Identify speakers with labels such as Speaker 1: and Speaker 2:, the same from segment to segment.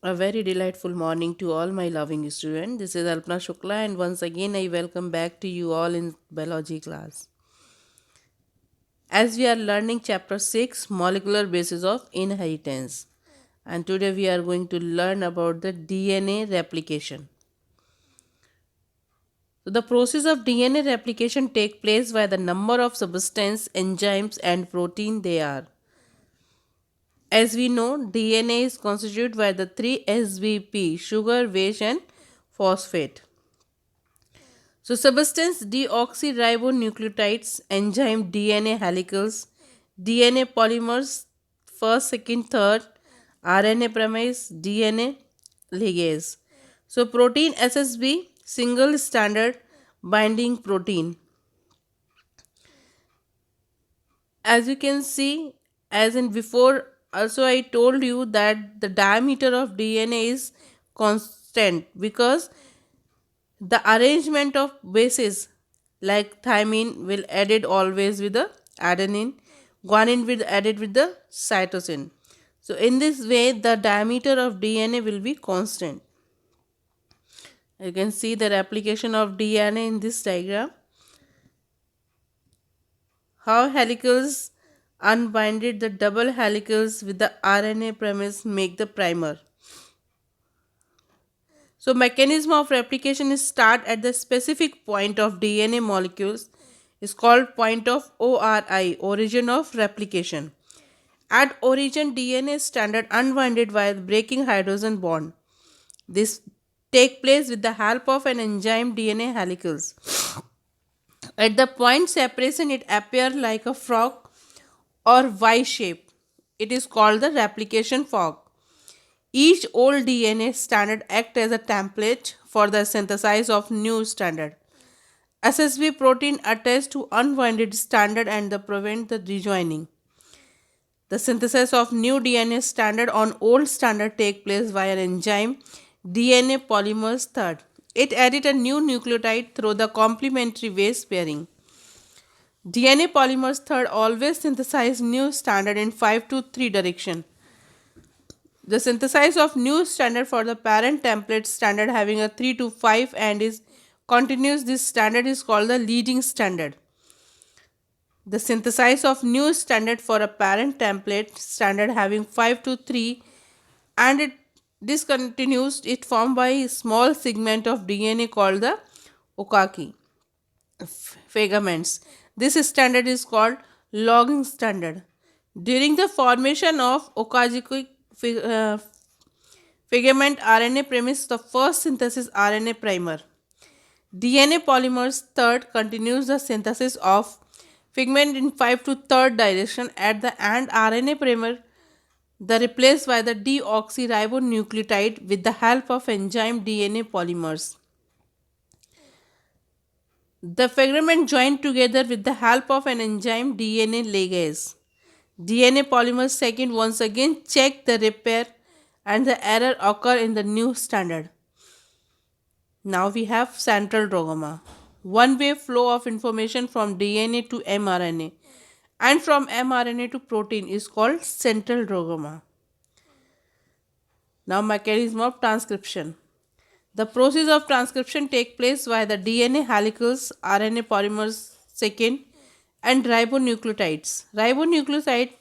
Speaker 1: A very delightful morning to all my loving students. This is Alpna Shukla, and once again, I welcome back to you all in biology class. As we are learning chapter 6, molecular basis of inheritance, and today we are going to learn about the DNA replication. So, the process of DNA replication take place by the number of substance, enzymes, and protein they are. As we know, DNA is constituted by the three SVP sugar, base, and phosphate. So, substance deoxyribonucleotides, enzyme DNA helicals, DNA polymers, first, second, third, RNA premise, DNA ligase. So, protein SSB, single standard binding protein. As you can see, as in before, also I told you that the diameter of DNA is constant because the arrangement of bases like thymine will added always with the adenine, guanine will added with the cytosine. So in this way the diameter of DNA will be constant. You can see the replication of DNA in this diagram. How helicals unbinded the double helicals with the RNA premise make the primer. So mechanism of replication is start at the specific point of DNA molecules is called point of ORI, origin of replication. At origin DNA is standard unwinded while breaking hydrogen bond. This take place with the help of an enzyme DNA helicals. At the point separation it appear like a frog or Y shape. It is called the replication fork. Each old DNA standard act as a template for the synthesis of new standard. SSB protein attached to unwinded standard and the prevent the rejoining. The synthesis of new DNA standard on old standard take place via an enzyme DNA polymers third. It added a new nucleotide through the complementary base pairing. DNA polymers third always synthesize new standard in 5 to 3 direction. The synthesis of new standard for the parent template standard having a 3 to 5 and is continuous. This standard is called the leading standard. The synthesis of new standard for a parent template standard having 5 to 3 and it discontinues it formed by a small segment of DNA called the Okaki fragments. This standard is called logging standard. During the formation of Okajiki fragment RNA premise, the first synthesis RNA primer. DNA polymers third continues the synthesis of fragment in 5 to third direction at the end RNA primer the replaced by the deoxyribonucleotide with the help of enzyme DNA polymers. The fragment joined together with the help of an enzyme DNA ligase. DNA polymers second once again check the repair and the error occur in the new standard. Now we have central dogma. One way flow of information from DNA to mRNA and from mRNA to protein is called central dogma. Now mechanism of transcription. The process of transcription take place via the DNA helicals, RNA polymers second and ribonucleotides. Ribonucleotide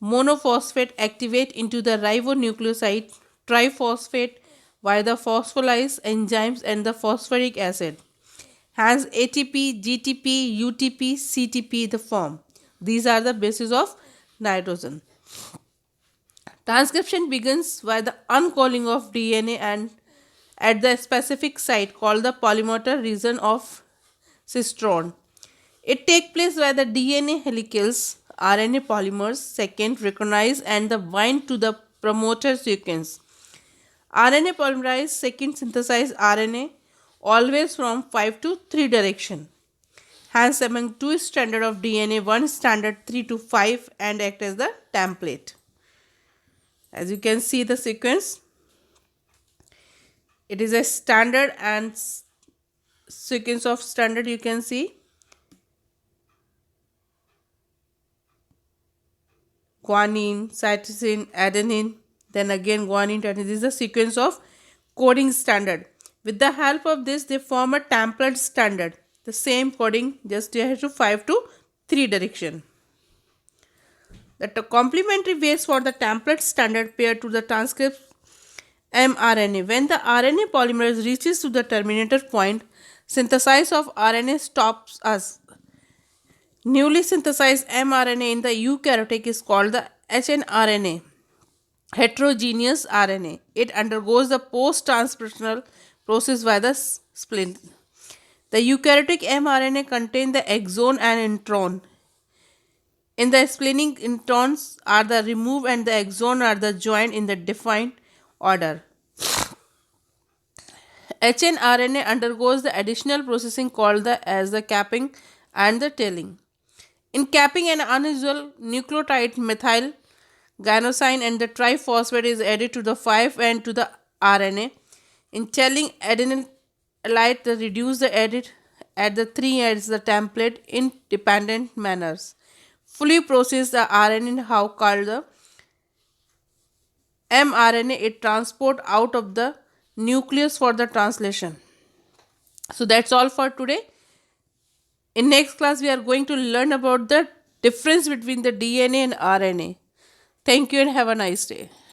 Speaker 1: monophosphate activate into the ribonucleoside triphosphate via the phosphorylase enzymes and the phosphoric acid. Hence ATP, GTP, UTP, CTP the form. These are the bases of nitrogen. Transcription begins by the uncoiling of DNA and at the specific site called the polymotor region of cistron. It takes place where the DNA helicals, RNA polymers, second recognize and the bind to the promoter sequence. RNA polymerase second synthesize RNA always from 5 to 3 direction. Hence among two standard of DNA, one standard 3 to 5 and act as the template. As you can see the sequence, it is a standard and sequence of standard you can see. Guanine, cytosine, adenine. then again guanine, tyrosine. This is the sequence of coding standard. With the help of this, they form a template standard. The same coding, just you have to 5 to 3 direction. The complementary base for the template standard pair to the transcript mRNA. When the RNA polymerase reaches to the terminator point, synthesis of RNA stops us. Newly synthesized mRNA in the eukaryotic is called the hnRNA, heterogeneous RNA. It undergoes the post-transcriptional process by the spleen. The eukaryotic mRNA contains the exon and intron. In the splenic introns are the removed and the exon are the joined in the defined order. hnRNA undergoes the additional processing called as the capping and the tailing. In capping, an unusual nucleotide methyl gynosine and the triphosphate is added to the 5' end to the RNA. In telling, adenylate the reduce the edit at the 3 ends the template in dependent manners. Fully process the RNA how called the mRNA it transport out of the nucleus for the translation. So that's all for today. In next class we are going to learn about the difference between the DNA and RNA. Thank you and have a nice day.